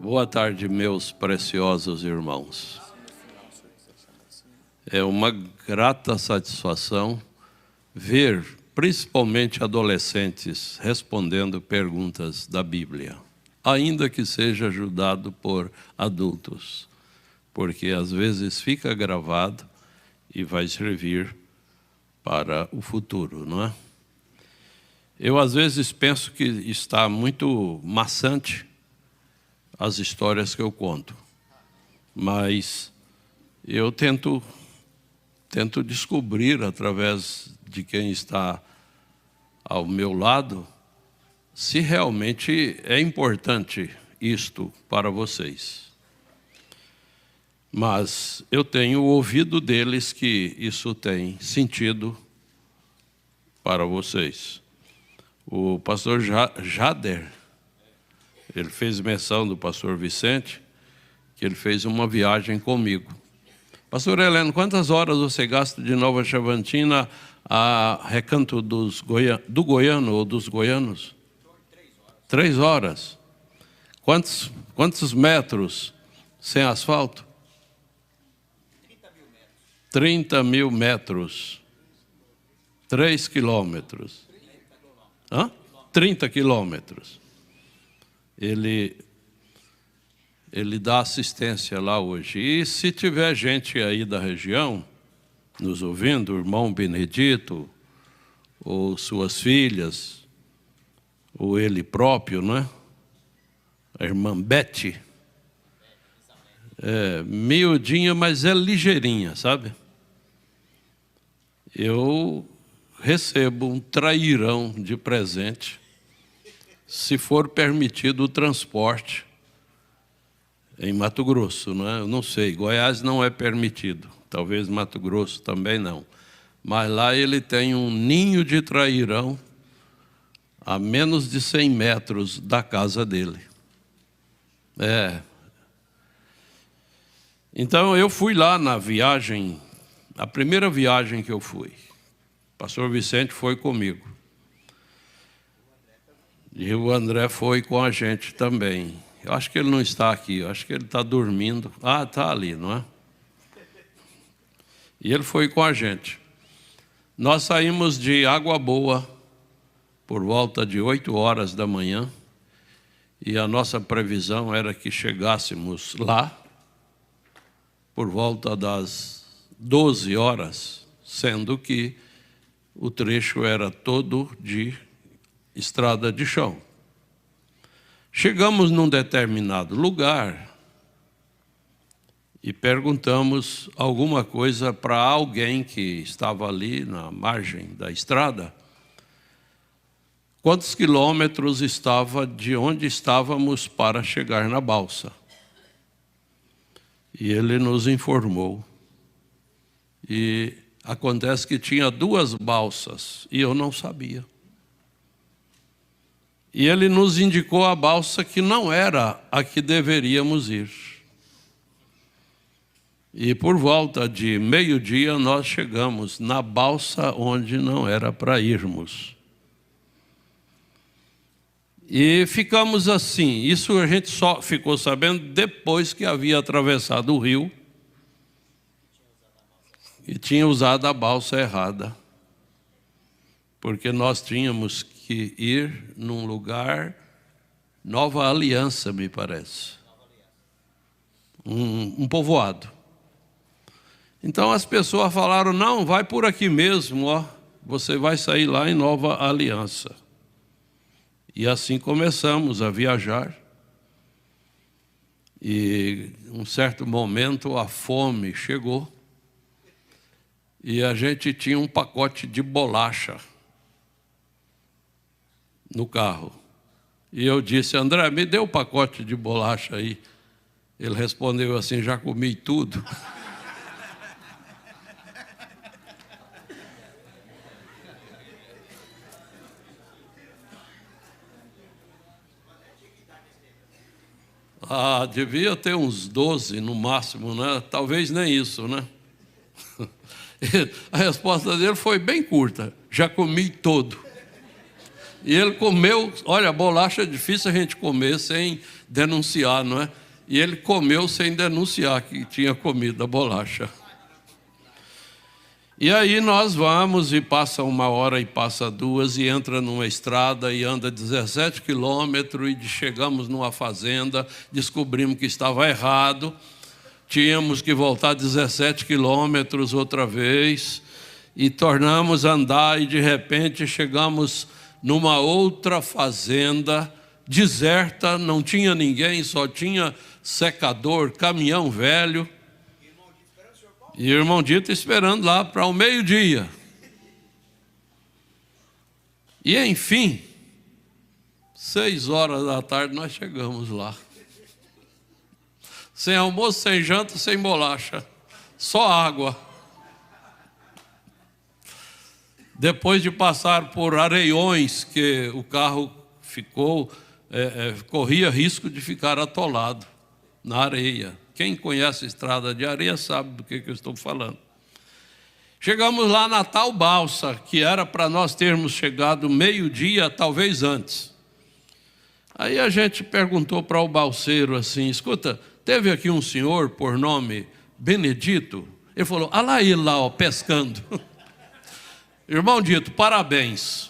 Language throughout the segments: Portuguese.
Boa tarde, meus preciosos irmãos. É uma grata satisfação ver, principalmente adolescentes, respondendo perguntas da Bíblia, ainda que seja ajudado por adultos, porque às vezes fica gravado e vai servir para o futuro, não é? Eu às vezes penso que está muito maçante as histórias que eu conto, mas eu tento descobrir através de quem está ao meu lado se realmente é importante isto para vocês. Mas eu tenho ouvido deles que isso tem sentido para vocês. O pastor Jader, ele fez menção do pastor Vicente, que ele fez uma viagem comigo. Pastor Heleno, quantas horas você gasta de Nova Chavantina a Recanto do Goiano ou dos goianos? 3 horas. Quantos metros sem asfalto? 30 mil metros. 3 quilômetros. 30 quilômetros. Ele dá assistência lá hoje. E se tiver gente aí da região nos ouvindo, o irmão Benedito, ou suas filhas, ou ele próprio, não é? A irmã Bete. É miudinha, mas é ligeirinha, sabe? Eu recebo um trairão de presente, se for permitido o transporte em Mato Grosso, não é? Eu não sei, Goiás não é permitido, talvez Mato Grosso também não. Mas lá ele tem um ninho de trairão a menos de 100 metros da casa dele. Então eu fui lá na viagem, a primeira viagem que eu fui. O pastor Vicente foi comigo. E o André foi com a gente também. Eu acho que ele não está aqui, eu acho que ele está dormindo. Ah, está ali, não é? E ele foi com a gente. Nós saímos de Água Boa por volta de 8 horas da manhã. E a nossa previsão era que chegássemos lá por volta das 12 horas, sendo que o trecho era todo de estrada de chão. Chegamos num determinado lugar e perguntamos alguma coisa para alguém que estava ali na margem da estrada. Quantos quilômetros estava de onde estávamos para chegar na balsa? E ele nos informou. E acontece que tinha 2 balsas e eu não sabia. E ele nos indicou a balsa que não era a que deveríamos ir. E por volta de meio-dia nós chegamos na balsa onde não era para irmos. E ficamos assim. Isso a gente só ficou sabendo depois que havia atravessado o rio e tinha usado a balsa errada. Porque nós tínhamos que ir num lugar, Nova Aliança, me parece. Um povoado. Então as pessoas falaram, não, vai por aqui mesmo, ó. Você vai sair lá em Nova Aliança. E assim começamos a viajar. E em um certo momento a fome chegou. E a gente tinha um pacote de bolacha no carro. E eu disse, André, me dê o pacote de bolacha aí. Ele respondeu assim, já comi tudo. Devia ter uns 12 no máximo, né? Talvez nem isso, né? A resposta dele foi bem curta, já comi todo. E ele comeu, olha, bolacha é difícil a gente comer sem denunciar, não é? E ele comeu sem denunciar que tinha comido a bolacha. E aí nós vamos e passa 1 hora e passa 2 e entra numa estrada e anda 17 quilômetros e chegamos numa fazenda, descobrimos que estava errado, tínhamos que voltar 17 quilômetros outra vez e tornamos a andar e de repente chegamos numa outra fazenda deserta, não tinha ninguém, só tinha secador, caminhão velho. E o irmão Dito esperando lá para o meio-dia. E enfim, 6 horas da tarde nós chegamos lá. Sem almoço, sem janta, sem bolacha. Só água. Depois de passar por areiões que o carro ficou, corria risco de ficar atolado na areia. Quem conhece a estrada de areia sabe do que eu estou falando. Chegamos lá na tal balsa, que era para nós termos chegado meio-dia, talvez antes. Aí a gente perguntou para o balseiro assim, escuta, teve aqui um senhor por nome Benedito? Ele falou, olha lá ele lá, ó, pescando. Irmão Dito, parabéns.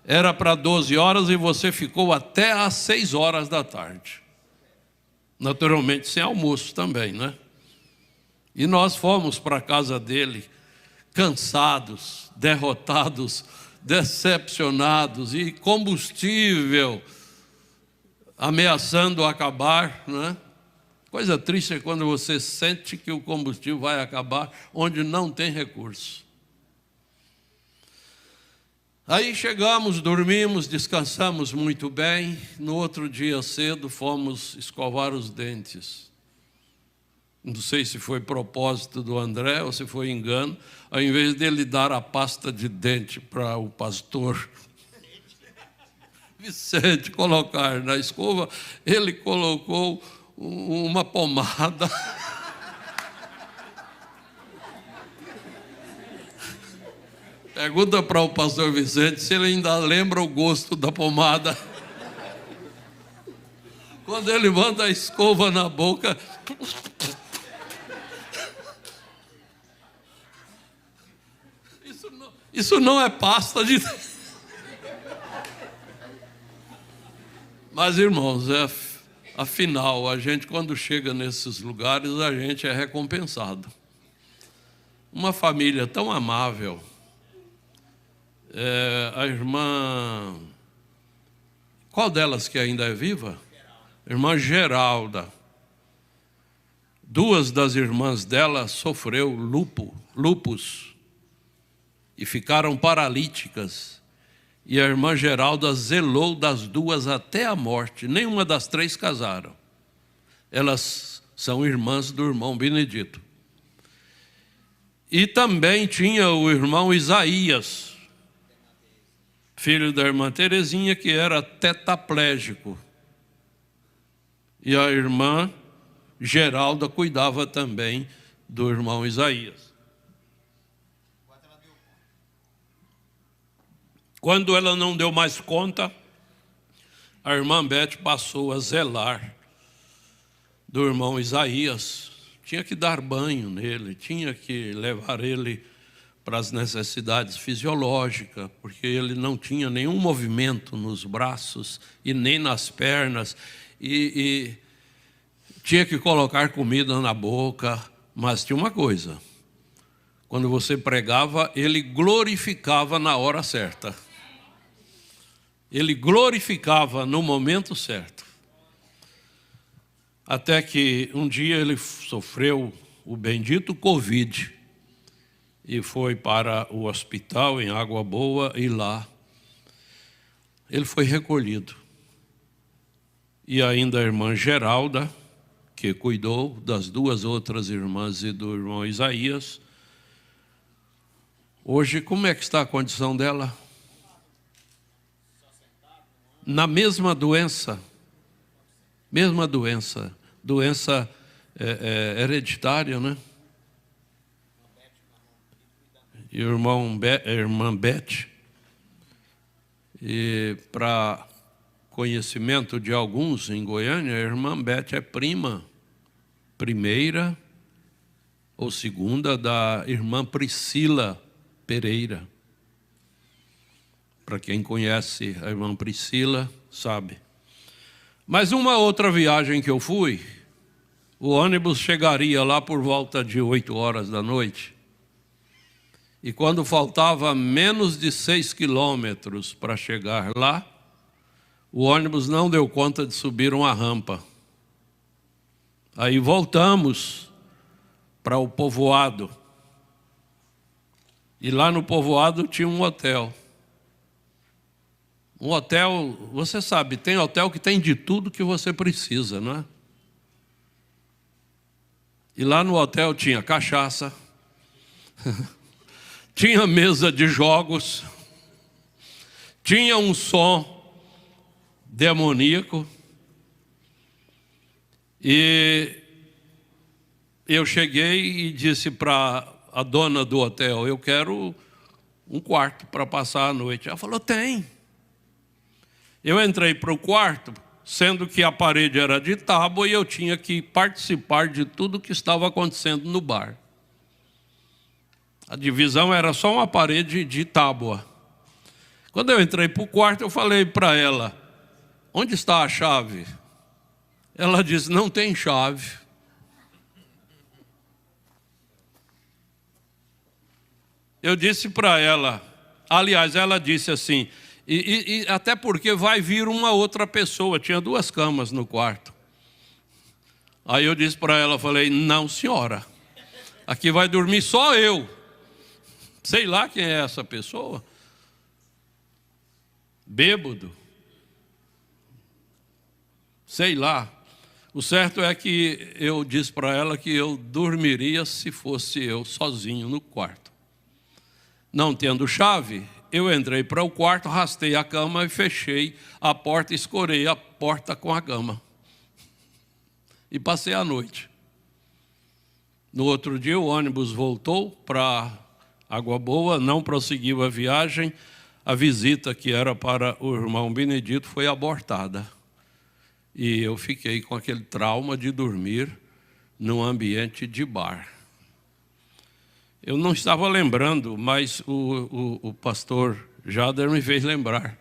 Era para 12 horas e você ficou até às 6 horas da tarde. Naturalmente sem almoço também, né? E nós fomos para a casa dele, cansados, derrotados, decepcionados e combustível ameaçando acabar, né? Coisa triste é quando você sente que o combustível vai acabar onde não tem recurso. Aí chegamos, dormimos, descansamos muito bem. No outro dia cedo fomos escovar os dentes. Não sei se foi propósito do André ou se foi engano. Ao invés dele dar a pasta de dente para o pastor Vicente colocar na escova, ele colocou uma pomada. Pergunta para o pastor Vicente se ele ainda lembra o gosto da pomada. Quando ele manda a escova na boca, isso não é pasta de... Mas, irmãos, afinal, a gente quando chega nesses lugares, a gente é recompensado. Uma família tão amável. A irmã, qual delas que ainda é viva? Irmã Geralda. 2 das irmãs dela sofreu lupus e ficaram paralíticas. E a irmã Geralda zelou das 2 até a morte. Nenhuma das 3 casaram. Elas são irmãs do irmão Benedito. E também tinha o irmão Isaías, filho da irmã Terezinha, que era tetraplégico. E a irmã Geralda cuidava também do irmão Isaías. Quando ela não deu mais conta, a irmã Beth passou a zelar do irmão Isaías. Tinha que dar banho nele, tinha que levar ele para as necessidades fisiológicas, porque ele não tinha nenhum movimento nos braços e nem nas pernas, e tinha que colocar comida na boca. Mas tinha uma coisa, quando você pregava, ele glorificava na hora certa. Ele glorificava no momento certo. Até que um dia ele sofreu o bendito Covid e foi para o hospital em Água Boa e lá ele foi recolhido. E ainda a irmã Geralda, que cuidou das 2 outras irmãs e do irmão Isaías. Hoje, como é que está a condição dela? Na mesma doença, doença hereditária, né? E a irmã Beth E para conhecimento de alguns em Goiânia, a irmã Beth é primeira ou segunda da irmã Priscila Pereira. Para quem conhece a irmã Priscila, sabe. Mas uma outra viagem que eu fui, o ônibus chegaria lá por volta de 8 horas da noite. E quando faltava menos de 6 quilômetros para chegar lá, o ônibus não deu conta de subir uma rampa. Aí voltamos para o povoado. E lá no povoado tinha um hotel. Um hotel, você sabe, tem hotel que tem de tudo que você precisa, não é? E lá no hotel tinha cachaça, tinha mesa de jogos, tinha um som demoníaco. E eu cheguei e disse para a dona do hotel, eu quero um quarto para passar a noite. Ela falou, tem. Eu entrei para o quarto, sendo que a parede era de tábua e eu tinha que participar de tudo que estava acontecendo no bar. A divisão era só uma parede de tábua. Quando eu entrei para o quarto, eu falei para ela, onde está a chave? Ela disse, não tem chave. Eu disse para ela, aliás, ela disse assim, e até porque vai vir uma outra pessoa, tinha 2 camas no quarto. Aí eu disse para ela, falei, não senhora, aqui vai dormir só eu. Sei lá quem é essa pessoa. Bêbado. Sei lá. O certo é que eu disse para ela que eu dormiria se fosse eu sozinho no quarto. Não tendo chave, eu entrei para o quarto, arrastei a cama e fechei a porta, escorei a porta com a cama. E passei a noite. No outro dia o ônibus voltou para Água Boa, não prosseguiu a viagem. A visita que era para o irmão Benedito foi abortada. E eu fiquei com aquele trauma de dormir num ambiente de bar. Eu não estava lembrando, mas o pastor Jader me fez lembrar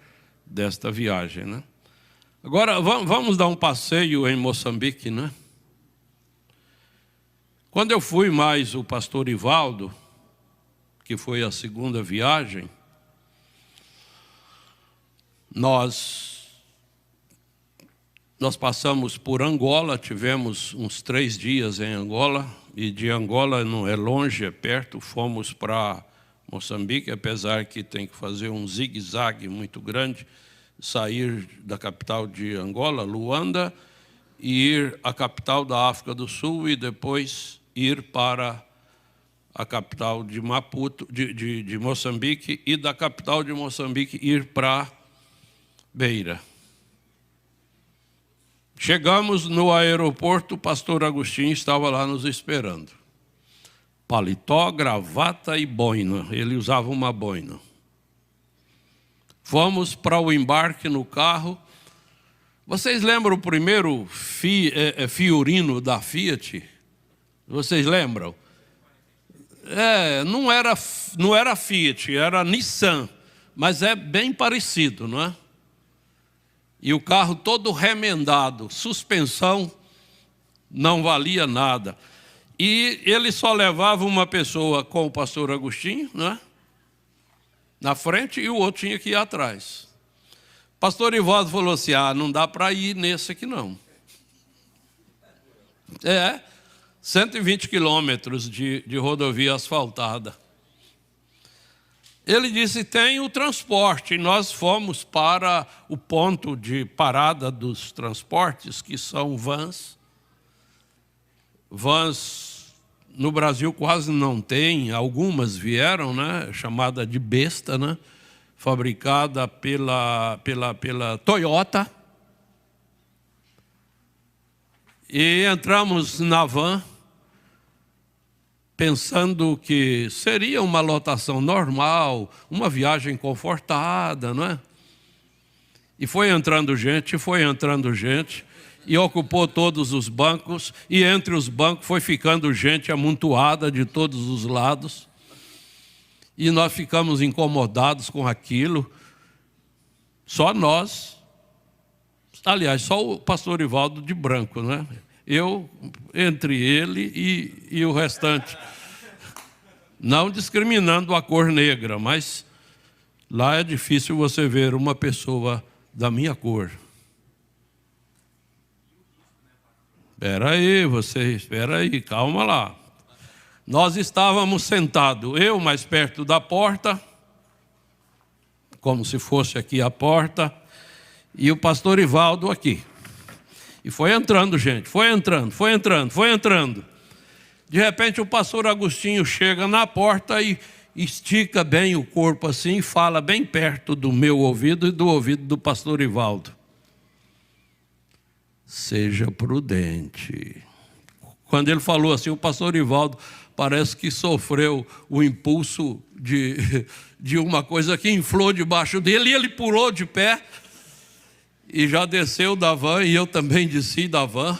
desta viagem, né? Agora, vamos dar um passeio em Moçambique, né? Quando eu fui mais o pastor Ivaldo, que foi a segunda viagem, nós passamos por Angola, tivemos uns 3 dias em Angola, e de Angola não é longe, é perto, fomos para Moçambique, apesar que tem que fazer um zigue-zague muito grande, sair da capital de Angola, Luanda, e ir à capital da África do Sul e depois ir para a capital de Maputo, de Moçambique, e da capital de Moçambique ir para Beira. Chegamos no aeroporto, o pastor Agostinho estava lá nos esperando. Paletó, gravata e boina. Ele usava uma boina. Fomos para o embarque no carro. Vocês lembram o primeiro Fiorino da Fiat? Vocês lembram? Não era Fiat, era Nissan, mas é bem parecido, não é? E o carro todo remendado, suspensão não valia nada. E ele só levava uma pessoa com o pastor Agostinho, né, na frente, e o outro tinha que ir atrás. O pastor Ivaldo falou assim, não dá para ir nesse aqui não. 120 quilômetros de rodovia asfaltada. Ele disse, tem o transporte, e nós fomos para o ponto de parada dos transportes, que são vans. Vans no Brasil quase não tem, algumas vieram, né, chamada de besta, né, fabricada pela Toyota. E entramos na van, pensando que seria uma lotação normal, uma viagem confortada, não é? E foi entrando gente, e ocupou todos os bancos, e entre os bancos foi ficando gente amontoada de todos os lados. E nós ficamos incomodados com aquilo, só nós, aliás, só o pastor Ivaldo de branco, né? Eu, entre ele e o restante. Não discriminando a cor negra, mas lá é difícil você ver uma pessoa da minha cor. Espera aí, calma lá. Nós estávamos sentados, eu mais perto da porta, como se fosse aqui a porta, e o pastor Ivaldo aqui. E foi entrando gente, foi entrando. De repente o pastor Agostinho chega na porta e estica bem o corpo assim, e fala bem perto do meu ouvido e do ouvido do pastor Ivaldo. Seja prudente. Quando ele falou assim, o pastor Ivaldo parece que sofreu o impulso de uma coisa que inflou debaixo dele, e ele pulou de pé e já desceu da van, e eu também desci da van.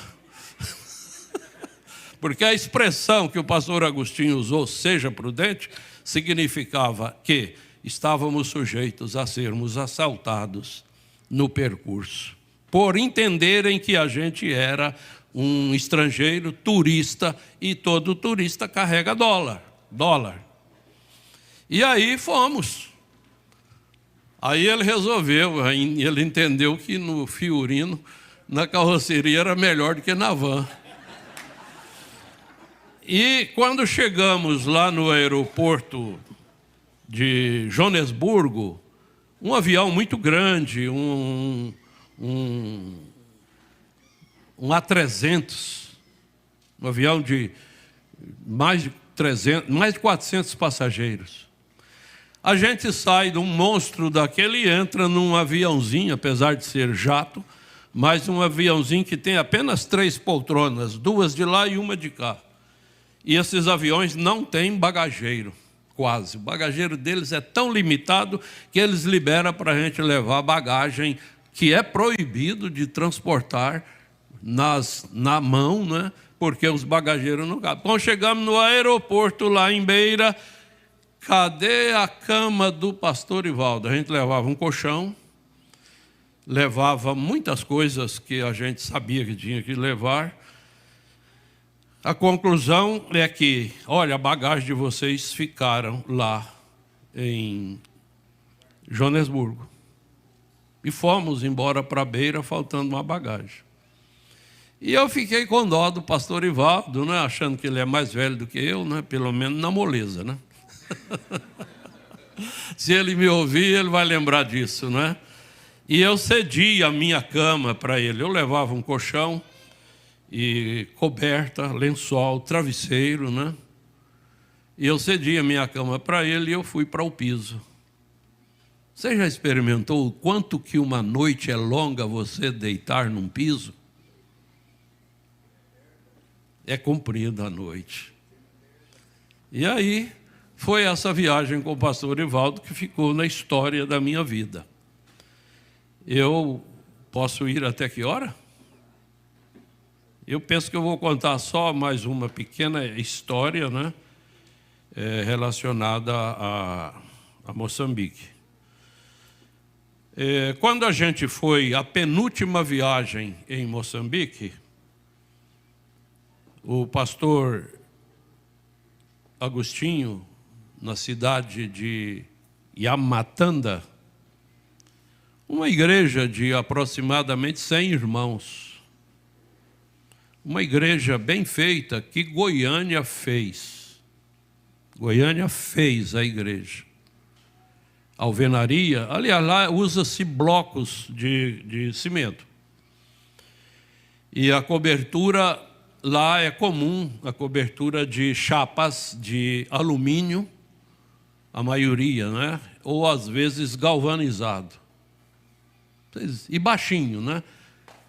Porque a expressão que o pastor Agostinho usou, seja prudente, significava que estávamos sujeitos a sermos assaltados no percurso, por entenderem que a gente era um estrangeiro, turista, e todo turista carrega dólar. E aí fomos. Aí ele resolveu, ele entendeu que no Fiorino, na carroceria, era melhor do que na van. E quando chegamos lá no aeroporto de Joanesburgo, um avião muito grande, um A300, um avião de mais de 400 passageiros. A gente sai de um monstro daquele e entra num aviãozinho, apesar de ser jato, mas um aviãozinho que tem apenas 3 poltronas, 2 de lá e uma de cá. E esses aviões não têm bagageiro, quase. O bagageiro deles é tão limitado que eles liberam para a gente levar bagagem que é proibido de transportar na mão, né? Porque os bagageiros não cabem. Quando chegamos no aeroporto lá em Beira, cadê a cama do pastor Ivaldo? A gente levava um colchão, levava muitas coisas que a gente sabia que tinha que levar. A conclusão é que, olha, a bagagem de vocês ficaram lá em Joanesburgo. E fomos embora para Beira, faltando uma bagagem. E eu fiquei com dó do pastor Ivaldo, né, achando que ele é mais velho do que eu, né, pelo menos na moleza, né? Se ele me ouvir, ele vai lembrar disso, né? E eu cedi a minha cama para ele. Eu levava um colchão e coberta, lençol, travesseiro, né? E eu cedi a minha cama para ele e eu fui para o piso. Você já experimentou o quanto que uma noite é longa você deitar num piso? É comprida a noite. E aí foi essa viagem com o pastor Ivaldo que ficou na história da minha vida. Eu posso ir até que hora? Eu penso que eu vou contar só mais uma pequena história, né, relacionada a Moçambique. Quando a gente foi a penúltima viagem em Moçambique, o pastor Agostinho, na cidade de Yamatanda, uma igreja de aproximadamente 100 irmãos, uma igreja bem feita que Goiânia fez. Goiânia fez a igreja. Alvenaria, aliás, lá usa-se blocos de cimento. E a cobertura lá é comum, a cobertura de chapas de alumínio, a maioria, né? Ou às vezes galvanizado. E baixinho, né?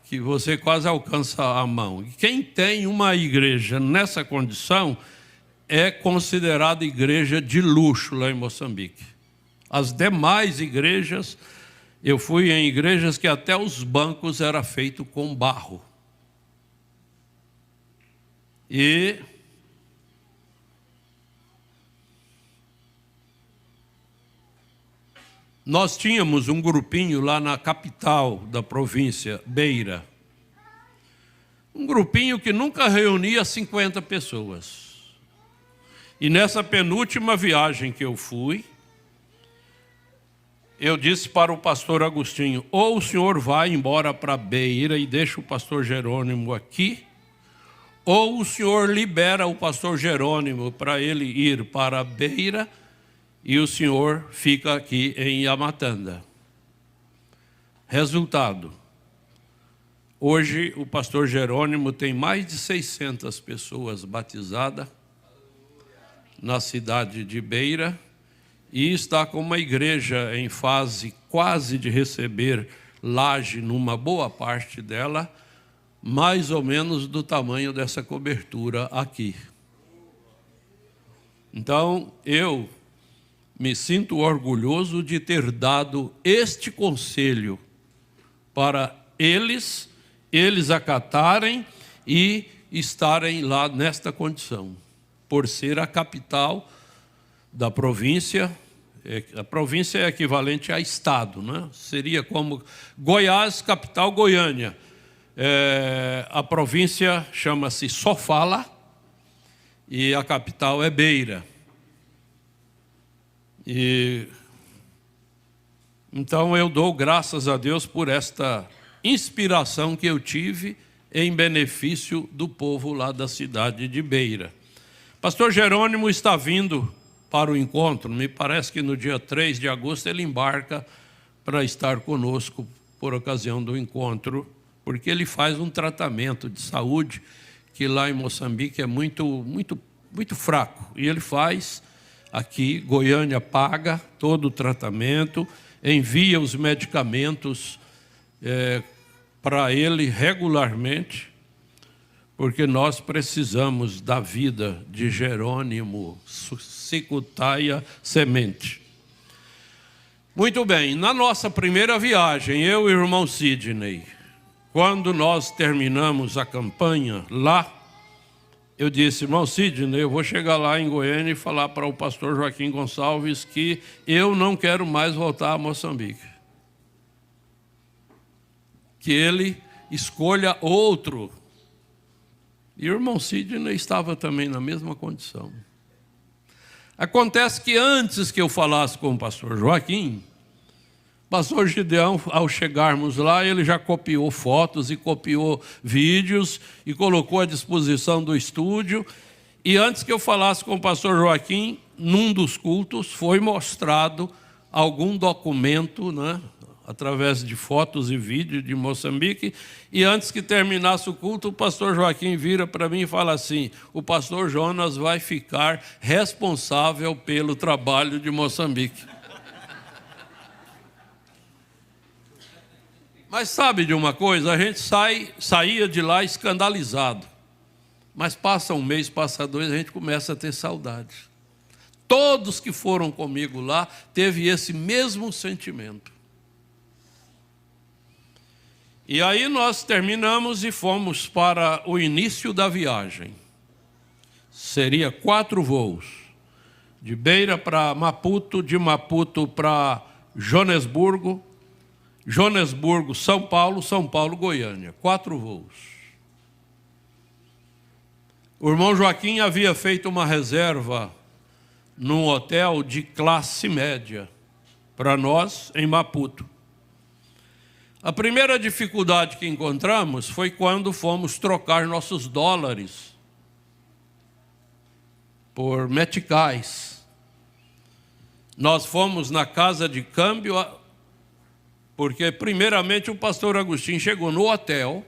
Que você quase alcança a mão. E quem tem uma igreja nessa condição é considerada igreja de luxo lá em Moçambique. As demais igrejas, Eu fui em igrejas que até os bancos eram feitos com barro. E nós tínhamos um grupinho lá na capital da província, Beira. Um grupinho que nunca reunia 50 pessoas. E nessa penúltima viagem que eu fui, eu disse para o pastor Agostinho, ou o senhor vai embora para Beira e deixa o pastor Jerônimo aqui, ou o senhor libera o pastor Jerônimo para ele ir para Beira e o senhor fica aqui em Yamatanda. Resultado, hoje o pastor Jerônimo tem mais de 600 pessoas batizadas na cidade de Beira e está com uma igreja em fase quase de receber laje numa boa parte dela, mais ou menos do tamanho dessa cobertura aqui. Então, eu me sinto orgulhoso de ter dado este conselho para eles acatarem e estarem lá nesta condição, por ser a capital da província. A província é equivalente a estado, né? Seria como Goiás, capital Goiânia. A província chama-se Sofala e a capital é Beira. Então eu dou graças a Deus por esta inspiração que eu tive em benefício do povo lá da cidade de Beira. Pastor Jerônimo está vindo para o encontro, me parece que no dia 3 de agosto ele embarca para estar conosco por ocasião do encontro, porque ele faz um tratamento de saúde que lá em Moçambique é muito fraco. E ele faz aqui, Goiânia paga todo o tratamento, envia os medicamentos para ele regularmente, porque nós precisamos da vida de Jerônimo Sicutaia Semente. Muito bem, na nossa primeira viagem, eu e o irmão Sidney, quando nós terminamos a campanha lá, eu disse, irmão Sidney, eu vou chegar lá em Goiânia e falar para o pastor Joaquim Gonçalves que eu não quero mais voltar a Moçambique. Que ele escolha outro. E o irmão Sidney estava também na mesma condição. Acontece que antes que eu falasse com o pastor Joaquim, pastor Gideão, ao chegarmos lá, ele já copiou fotos e copiou vídeos e colocou à disposição do estúdio. E antes que eu falasse com o pastor Joaquim, num dos cultos, foi mostrado algum documento, né, através de fotos e vídeos de Moçambique. E antes que terminasse o culto, o pastor Joaquim vira para mim e fala assim, o pastor Jonas vai ficar responsável pelo trabalho de Moçambique. Mas sabe de uma coisa? A gente saía de lá escandalizado. Mas passa um mês, passa dois, a gente começa a ter saudade. Todos que foram comigo lá teve esse mesmo sentimento. E aí nós terminamos e fomos para o início da viagem. Seria 4 voos. De Beira para Maputo, de Maputo para Joanesburgo, Joanesburgo, São Paulo, São Paulo, Goiânia. 4 voos. O irmão Joaquim havia feito uma reserva num hotel de classe média para nós em Maputo. A primeira dificuldade que encontramos foi quando fomos trocar nossos dólares por meticais. Nós fomos na casa de câmbio, porque primeiramente o pastor Agostinho chegou no hotel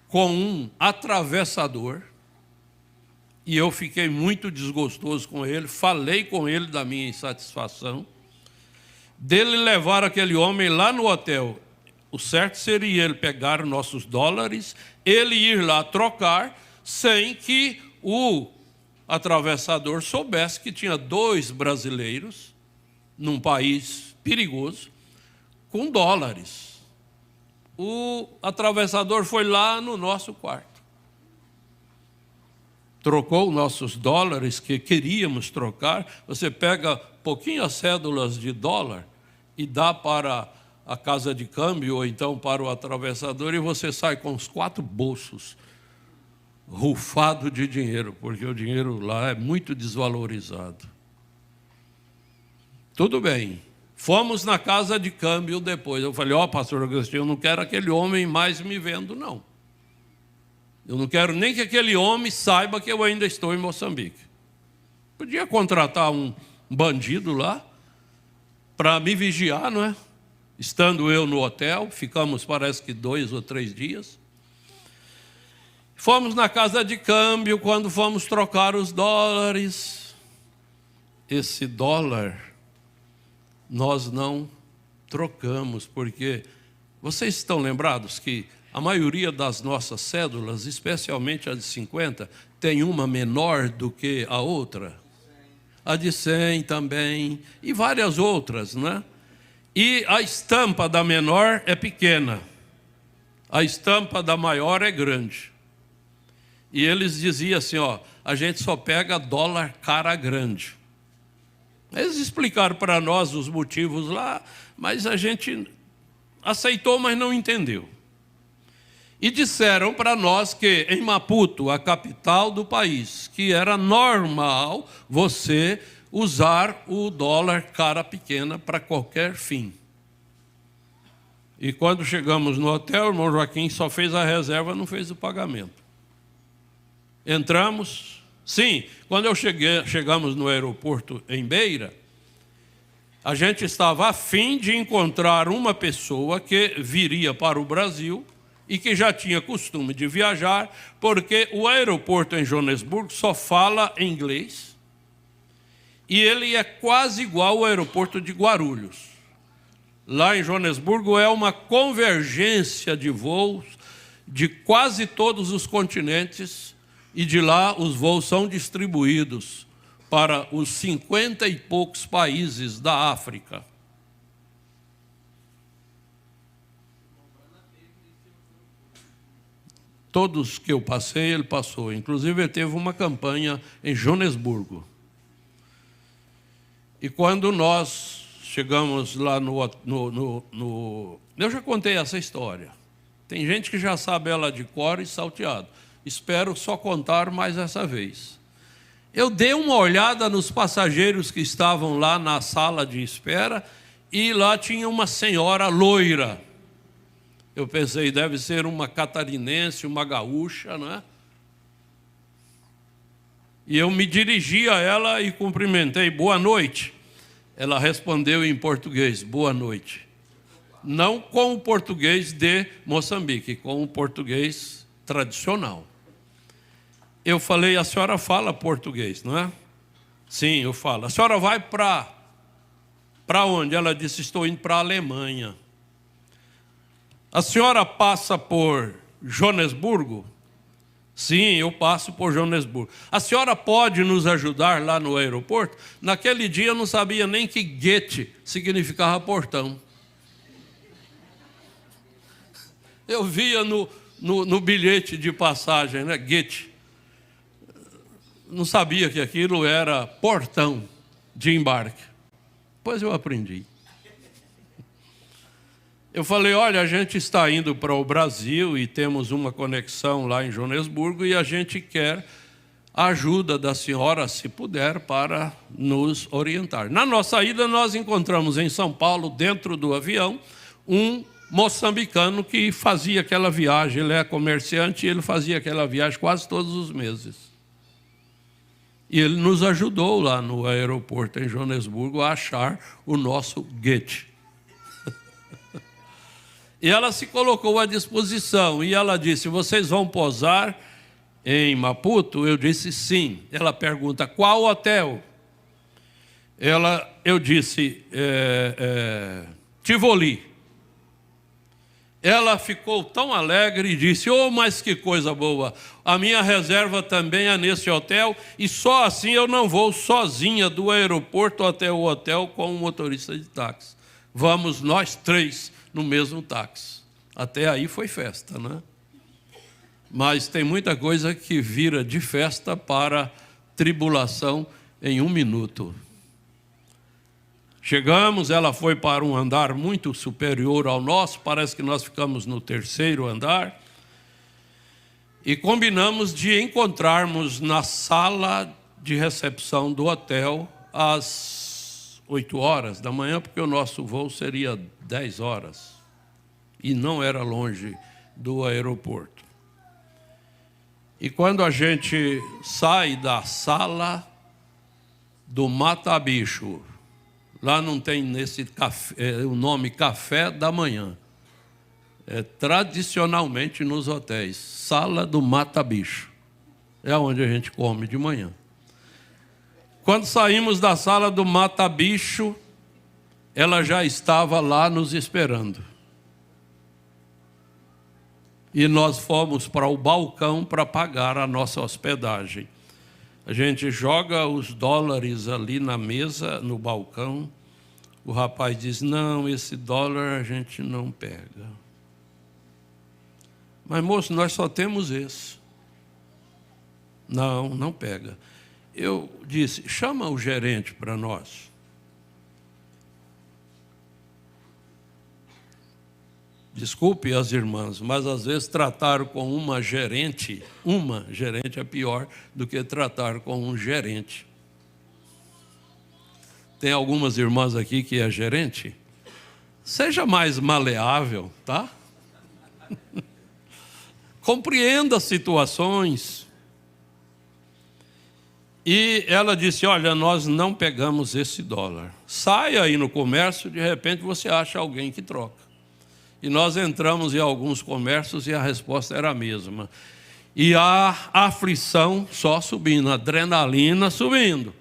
com um atravessador, e eu fiquei muito desgostoso com ele, falei com ele da minha insatisfação, dele levar aquele homem lá no hotel. O certo seria ele pegar nossos dólares, ele ir lá trocar, sem que o atravessador soubesse que tinha 2 brasileiros, num país perigoso, com dólares. O atravessador foi lá no nosso quarto. Trocou nossos dólares que queríamos trocar. Você pega pouquinhas cédulas de dólar e dá para a casa de câmbio ou então para o atravessador e você sai com os 4 bolsos rufado de dinheiro, porque o dinheiro lá é muito desvalorizado. Tudo bem. Fomos na casa de câmbio depois. Eu falei, pastor Agostinho, eu não quero aquele homem mais me vendo, não. Eu não quero nem que aquele homem saiba que eu ainda estou em Moçambique. Podia contratar um bandido lá para me vigiar, não é? Estando eu no hotel, ficamos parece que 2 ou 3 dias. Fomos na casa de câmbio, quando fomos trocar os dólares. Esse dólar nós não trocamos, porque vocês estão lembrados que a maioria das nossas cédulas, especialmente a de 50, tem uma menor do que a outra. A de 100 também, e várias outras, né? E a estampa da menor é pequena, a estampa da maior é grande. E eles diziam assim, a gente só pega dólar cara grande. Eles explicaram para nós os motivos lá, mas a gente aceitou, mas não entendeu. E disseram para nós que em Maputo, a capital do país, que era normal você usar o dólar cara pequena para qualquer fim. E quando chegamos no hotel, o irmão Joaquim só fez a reserva, não fez o pagamento. Entramos. Sim, quando chegamos no aeroporto em Beira, a gente estava a fim de encontrar uma pessoa que viria para o Brasil e que já tinha costume de viajar, porque o aeroporto em Joanesburgo só fala inglês e ele é quase igual ao aeroporto de Guarulhos. Lá em Joanesburgo é uma convergência de voos de quase todos os continentes e de lá os voos são distribuídos para os 50 e poucos países da África. Todos que eu passei, ele passou. Inclusive, ele teve uma campanha em Joanesburgo. E quando nós chegamos lá eu já contei essa história. Tem gente que já sabe ela de cor e salteado. Espero só contar mais essa vez. Eu dei uma olhada nos passageiros que estavam lá na sala de espera e lá tinha uma senhora loira. Eu pensei, deve ser uma catarinense, uma gaúcha, não é? E eu me dirigi a ela e cumprimentei, boa noite. Ela respondeu em português, boa noite. Não com o português de Moçambique, com o português tradicional. Eu falei, a senhora fala português, não é? Sim, eu falo. A senhora vai para onde? Ela disse, estou indo para a Alemanha. A senhora passa por Joanesburgo? Sim, eu passo por Joanesburgo. A senhora pode nos ajudar lá no aeroporto? Naquele dia eu não sabia nem que gate significava portão. Eu via no bilhete de passagem, né? Gate. Não sabia que aquilo era portão de embarque. Depois eu aprendi. Eu falei, olha, a gente está indo para o Brasil e temos uma conexão lá em Joanesburgo e a gente quer a ajuda da senhora, se puder, para nos orientar. Na nossa ida, nós encontramos em São Paulo, dentro do avião, um moçambicano que fazia aquela viagem. Ele é comerciante e ele fazia aquela viagem quase todos os meses. E ele nos ajudou lá no aeroporto em Joanesburgo a achar o nosso gate. E ela se colocou à disposição e ela disse, vocês vão pousar em Maputo? Eu disse sim. Ela pergunta, qual hotel? Eu disse, Tivoli. Ela ficou tão alegre e disse, mas que coisa boa, a minha reserva também é nesse hotel e só assim eu não vou sozinha do aeroporto até o hotel com um motorista de táxi. Vamos nós três no mesmo táxi. Até aí foi festa, né? Mas tem muita coisa que vira de festa para tribulação em 1 minuto. Chegamos, ela foi para um andar muito superior ao nosso, parece que nós ficamos no 3º andar, e combinamos de encontrarmos na sala de recepção do hotel às 8 horas da manhã, porque o nosso voo seria 10 horas, e não era longe do aeroporto. E quando a gente sai da sala do Mata-Bicho, lá não tem nesse café, o nome Café da Manhã. É tradicionalmente nos hotéis, Sala do Mata-Bicho. É onde a gente come de manhã. Quando saímos da Sala do Mata-Bicho, ela já estava lá nos esperando. E nós fomos para o balcão para pagar a nossa hospedagem. A gente joga os dólares ali na mesa, no balcão. O rapaz diz, não, esse dólar a gente não pega. Mas, moço, nós só temos esse. Não, não pega. Eu disse, chama o gerente para nós. Desculpe as irmãs, mas às vezes tratar com uma gerente é pior do que tratar com um gerente. Tem algumas irmãs aqui que é gerente? Seja mais maleável, tá? Compreenda as situações. E ela disse, olha, nós não pegamos esse dólar. Saia aí no comércio, de repente você acha alguém que troca. E nós entramos em alguns comércios e a resposta era a mesma. E a aflição só subindo, a adrenalina subindo.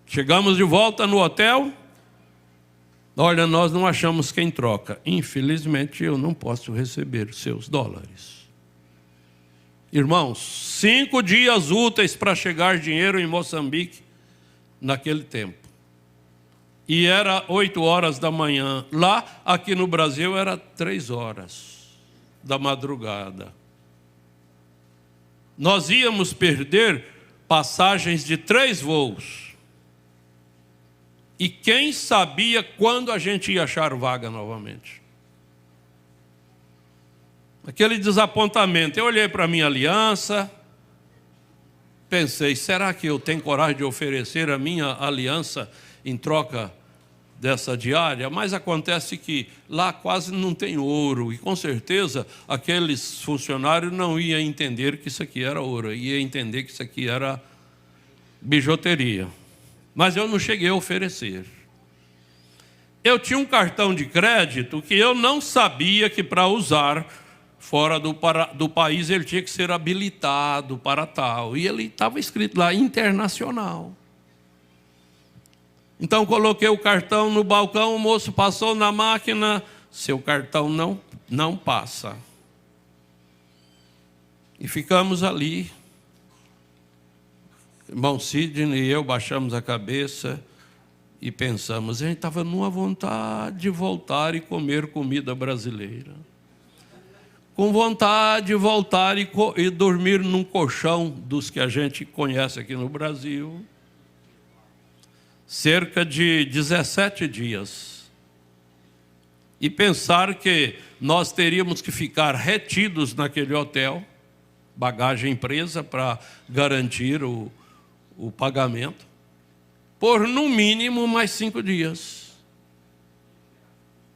Chegamos de volta no hotel. Olha, nós não achamos quem troca. Infelizmente, eu não posso receber os seus dólares. Irmãos, 5 dias úteis para chegar dinheiro em Moçambique naquele tempo. E era 8 horas da manhã. Lá, aqui no Brasil, era 3 horas da madrugada. Nós íamos perder passagens de 3 voos. E quem sabia quando a gente ia achar vaga novamente? Aquele desapontamento. Eu olhei para a minha aliança, pensei, será que eu tenho coragem de oferecer a minha aliança em troca dessa diária? Mas acontece que lá quase não tem ouro, e com certeza aqueles funcionários não iam entender que isso aqui era ouro, iam entender que isso aqui era bijuteria. Mas eu não cheguei a oferecer. Eu tinha um cartão de crédito que eu não sabia que para usar fora do país ele tinha que ser habilitado para tal. E ele estava escrito lá, internacional. Então coloquei o cartão no balcão, o moço passou na máquina, seu cartão não passa. E ficamos ali. Irmão Sidney e eu baixamos a cabeça e pensamos, a gente estava numa vontade de voltar e comer comida brasileira. Com vontade de voltar e dormir num colchão dos que a gente conhece aqui no Brasil. Cerca de 17 dias. E pensar que nós teríamos que ficar retidos naquele hotel, bagagem presa para garantir o pagamento, por no mínimo mais 5 dias.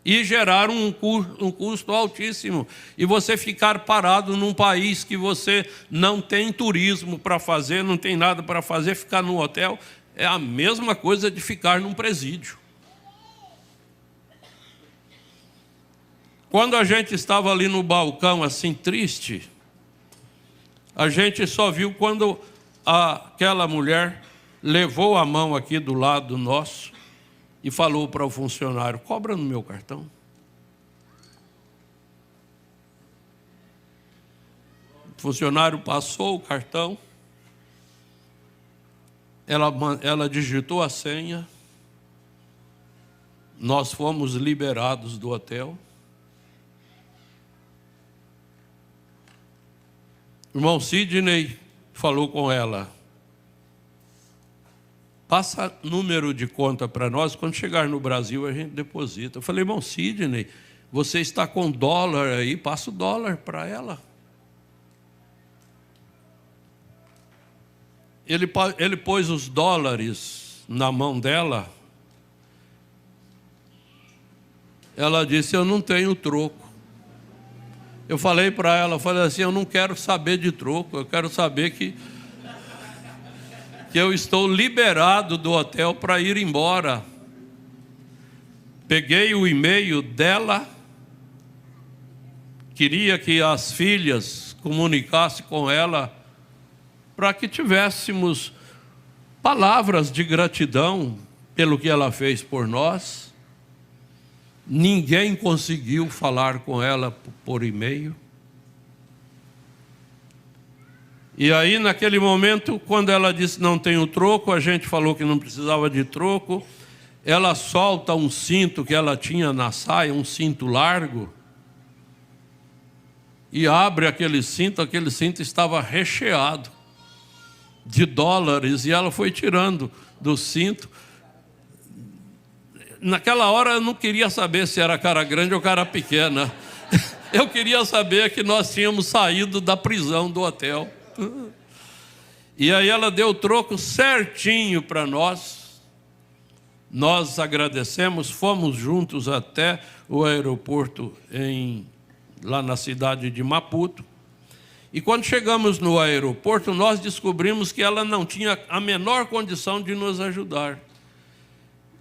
E gerar um custo altíssimo. E você ficar parado num país que você não tem turismo para fazer, não tem nada para fazer, ficar num hotel, é a mesma coisa de ficar num presídio. Quando a gente estava ali no balcão, assim, triste, a gente só viu quando aquela mulher levou a mão aqui do lado nosso e falou para o funcionário, cobra no meu cartão. O funcionário passou o cartão, ela digitou a senha, nós fomos liberados do hotel. O irmão Sidney falou com ela: passa número de conta para nós, quando chegar no Brasil a gente deposita. Eu falei: irmão Sidney, você está com dólar aí, passa o dólar para ela. Ele pôs os dólares na mão dela. Ela disse: eu não tenho troco. Eu falei para ela, falei assim: eu não quero saber de troco, eu quero saber que eu estou liberado do hotel para ir embora. Peguei o e-mail dela, queria que as filhas comunicassem com ela para que tivéssemos palavras de gratidão pelo que ela fez por nós. Ninguém conseguiu falar com ela por e-mail. E aí, naquele momento, quando ela disse não tenho troco, a gente falou que não precisava de troco. Ela solta um cinto que ela tinha na saia, um cinto largo, e abre aquele cinto estava recheado de dólares, e ela foi tirando do cinto. Naquela hora eu não queria saber se era cara grande ou cara pequena. Eu queria saber que nós tínhamos saído da prisão do hotel. E aí ela deu o troco certinho para nós. Nós agradecemos, fomos juntos até o aeroporto lá na cidade de Maputo. E quando chegamos no aeroporto, nós descobrimos que ela não tinha a menor condição de nos ajudar.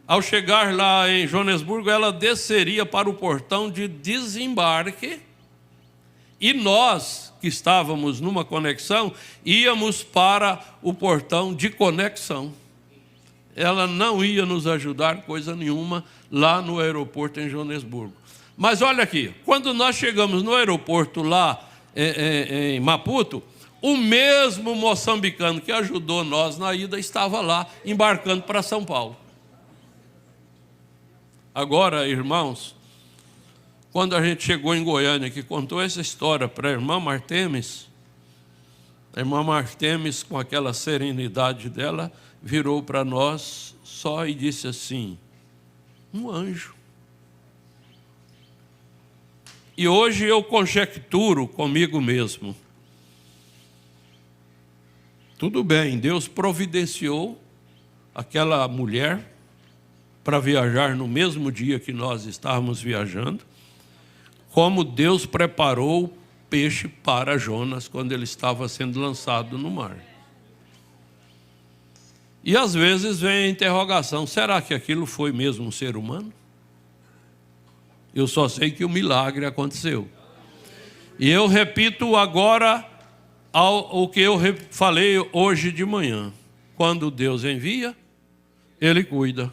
Ao chegar lá em Joanesburgo, ela desceria para o portão de desembarque e nós, que estávamos numa conexão, íamos para o portão de conexão. Ela não ia nos ajudar coisa nenhuma lá no aeroporto em Joanesburgo. Mas olha aqui, quando nós chegamos no aeroporto lá em Maputo, o mesmo moçambicano que ajudou nós na ida estava lá embarcando para São Paulo. Agora, irmãos, quando a gente chegou em Goiânia, que contou essa história para a irmã Martemes, com aquela serenidade dela, virou para nós só e disse assim: um anjo. E hoje eu conjecturo comigo mesmo. Tudo bem, Deus providenciou aquela mulher para viajar no mesmo dia que nós estávamos viajando, como Deus preparou peixe para Jonas quando ele estava sendo lançado no mar. E às vezes vem a interrogação: será que aquilo foi mesmo um ser humano? Eu só sei que o milagre aconteceu. E eu repito agora o que eu falei hoje de manhã: quando Deus envia, Ele cuida.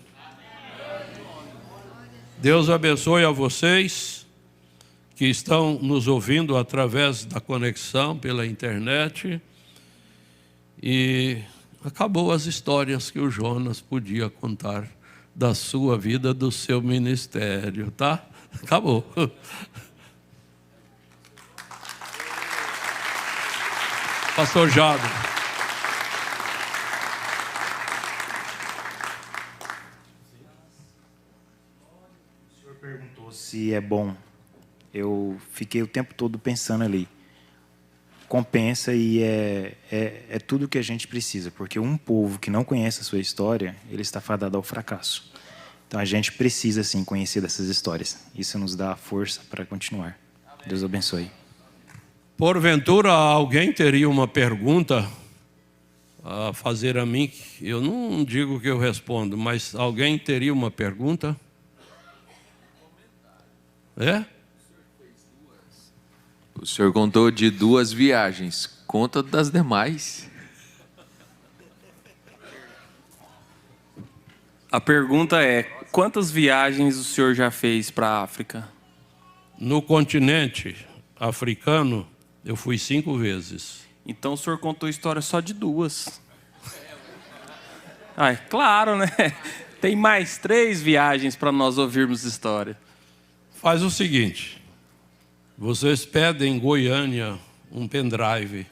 Deus abençoe a vocês que estão nos ouvindo através da conexão pela internet. E acabou as histórias que o Jonas podia contar da sua vida, do seu ministério, tá? Acabou. Pastor Jado. O senhor perguntou se é bom. Eu fiquei o tempo todo pensando ali. Compensa e é tudo o que a gente precisa, porque um povo que não conhece a sua história, ele está fadado ao fracasso. Então a gente precisa sim conhecer dessas histórias. Isso nos dá força para continuar. Deus abençoe. Porventura alguém teria uma pergunta a fazer a mim? Eu não digo que eu respondo, mas alguém teria uma pergunta? É? O senhor contou de 2 viagens. Conta das demais. A pergunta é: quantas viagens o senhor já fez para a África? No continente africano, eu fui 5 vezes. Então o senhor contou história só de 2. Ah, é claro, né? Tem mais 3 viagens para nós ouvirmos história. Faz o seguinte, vocês pedem em Goiânia um pendrive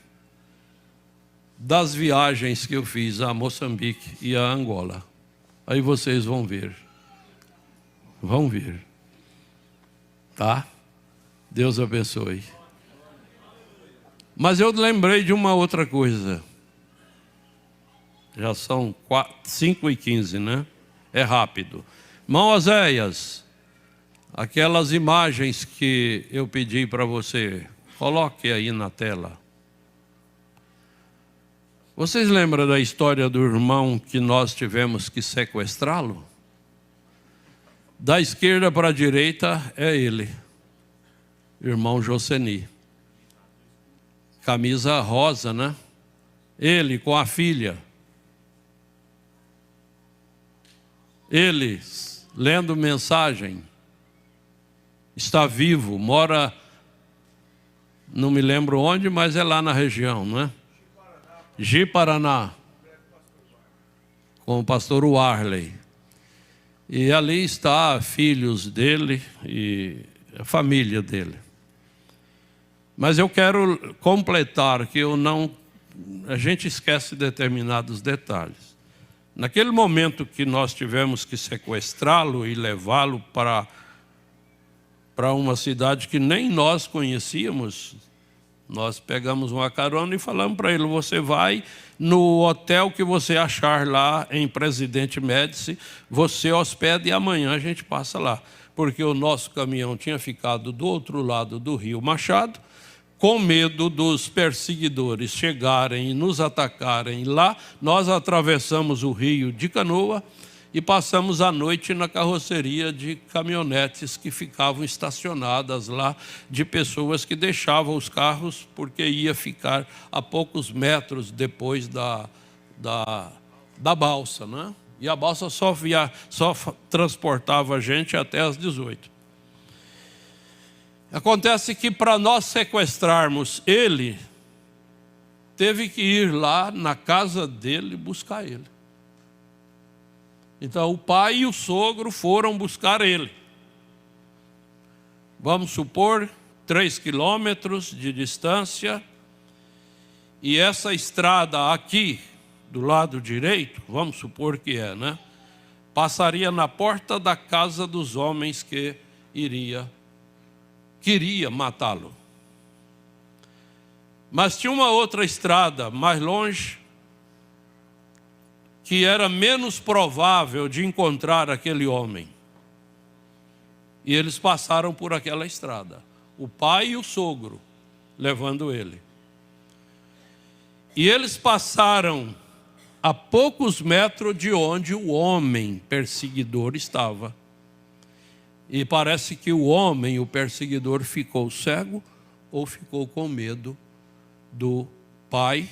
das viagens que eu fiz a Moçambique e a Angola. Aí vocês vão ver. Vão ver. Tá? Deus abençoe. Mas eu lembrei de uma outra coisa. Já são 5h15, né? É rápido. Irmão Oséias, aquelas imagens que eu pedi para você, coloque aí na tela. Vocês lembram da história do irmão que nós tivemos que sequestrá-lo? Da esquerda para a direita é ele, irmão Joseni. Camisa rosa, né? Ele com a filha. Ele lendo mensagem. Está vivo, mora, não me lembro onde, mas é lá na região, não é? Ji-Paraná, com o pastor Warley. E ali está filhos dele e a família dele. Mas eu quero completar que a gente esquece determinados detalhes. Naquele momento que nós tivemos que sequestrá-lo e levá-lo para uma cidade que nem nós conhecíamos, nós pegamos uma carona e falamos para ele: você vai no hotel que você achar lá em Presidente Médici, você hospeda e amanhã a gente passa lá. Porque o nosso caminhão tinha ficado do outro lado do Rio Machado, com medo dos perseguidores chegarem e nos atacarem lá. Nós atravessamos o rio de canoa e passamos a noite na carroceria de caminhonetes que ficavam estacionadas lá, de pessoas que deixavam os carros porque ia ficar a poucos metros depois da balsa, né? E a balsa só transportava a gente até às 18. Acontece que para nós sequestrarmos ele, teve que ir lá na casa dele buscar ele. Então o pai e o sogro foram buscar ele. Vamos supor 3 quilômetros de distância. E essa estrada aqui, do lado direito, vamos supor que é, né? Passaria na porta da casa dos homens que queria matá-lo. Mas tinha uma outra estrada mais longe, que era menos provável de encontrar aquele homem. E eles passaram por aquela estrada, o pai e o sogro, levando ele. E eles passaram a poucos metros de onde o homem perseguidor estava. E parece que o homem, o perseguidor, ficou cego ou ficou com medo do pai,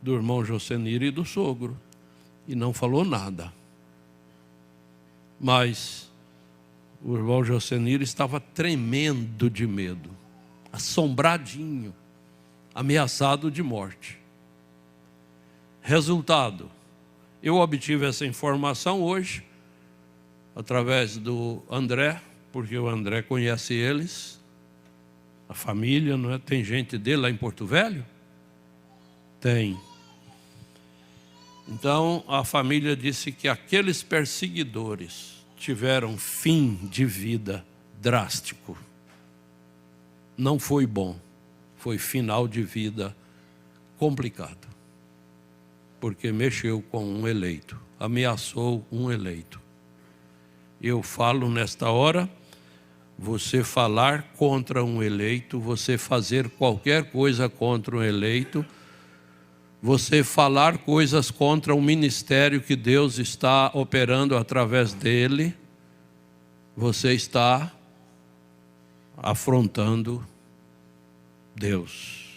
do irmão Josenir e do sogro. E não falou nada. Mas o irmão Josenir estava tremendo de medo, assombradinho, ameaçado de morte. Resultado, eu obtive essa informação hoje, através do André, porque o André conhece eles, a família, não é? Tem gente dele lá em Porto Velho? Tem. Então, a família disse que aqueles perseguidores tiveram fim de vida drástico. Não foi bom, foi final de vida complicado. Porque mexeu com um eleito, ameaçou um eleito. Eu falo nesta hora, você falar contra um eleito, você fazer qualquer coisa contra um eleito, você falar coisas contra um ministério que Deus está operando através dele, você está afrontando Deus.